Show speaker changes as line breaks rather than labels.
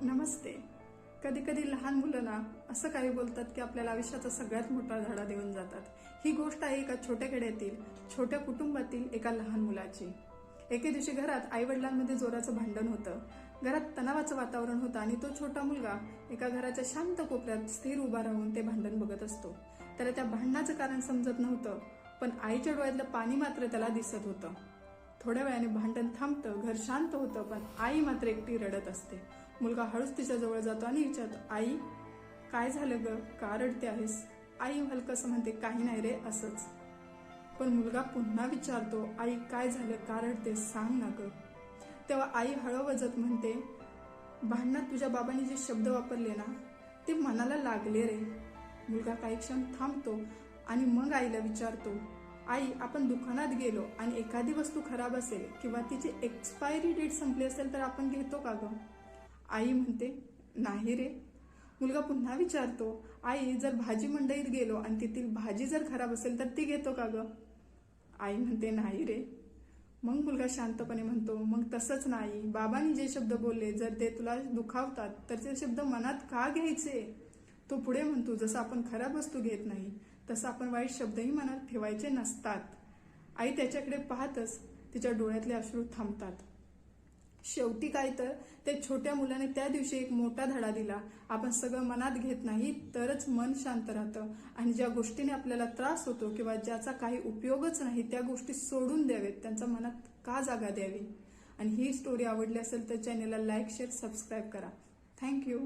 नमस्ते. कधी कधी लहान मुलं ना असं काही बोलतात की आपल्याला आयुष्याचा सगळ्यात मोठा धडा देऊन जातात. ही गोष्ट आहे एका छोट्या खेड्यातील छोट्या कुटुंबातील एका लहान मुलाची. एके दिवशी घरात आई वडिलांमध्ये जोराचं भांडण होतं. घरात तणावाचं वातावरण होतं आणि तो छोटा मुलगा एका घराच्या शांत कोपऱ्यात स्थिर उभा राहून ते भांडण बघत असतो. त्याला त्या भांडणाचं कारण समजत नव्हतं, पण आईच्या डोळ्यातलं पाणी मात्र त्याला दिसत होतं. थोड्या वेळाने भांडण थांबतं, घर शांत होतं, पण आई मात्र एकटी रडत असते. मुलगा हळूच तिच्या जवळ जातो आणि विचारतो, आई काय झालं ग, का रडते आहेस? आई हलकसं म्हणते, काही नाही रे, असंच. पण मुलगा पुन्हा विचारतो, आई काय झालं, का रडते, सांग ना ग. तेव्हा आई हळूवजत म्हणते, भांडणात तुझ्या बाबांनी जे शब्द वापरले ना ते मनाला लागले रे. मुलगा काही क्षण थांबतो आणि मग आईला विचारतो, आई आपण दुकानात गेलो आणि एखादी वस्तू खराब असेल किंवा तिची एक्सपायरी डेट संपली असेल तर आपण घेतो का ग? आई म्हणते, नाही रे. मुलगा पुन्हा विचारतो, आई जर भाजी मंडईत गेलो आणि तिथील भाजी जर खराब असेल तर ती घेतो का ग? आई म्हणते, नाही रे. मग मुलगा शांतपणे म्हणतो, मग तसंच नाही, बाबांनी जे शब्द बोलले जर ते तुला दुखावतात तर ते शब्द मनात का घ्यायचे? तो पुढे म्हणतो, जसं आपण खराब वस्तू घेत नाही तसं आपण वाईट शब्दही मनात ठेवायचे नसतात. आई त्याच्याकडे पाहतच तिच्या डोळ्यातले अश्रू थांबतात. शेवटी काय तर त्या छोट्या मुलाने त्या दिवशी एक मोठा धडा दिला. आपण सगळं मनात घेत नाही तरच मन शांत राहतं आणि ज्या गोष्टीने आपल्याला त्रास होतो किंवा ज्याचा काही उपयोगच नाही त्या गोष्टी सोडून द्यावेत, त्यांच्या मनात का जागा द्यावी. आणि ही स्टोरी आवडली असेल तर चॅनलला लाईक, शेअर, सबस्क्राईब करा. थँक्यू.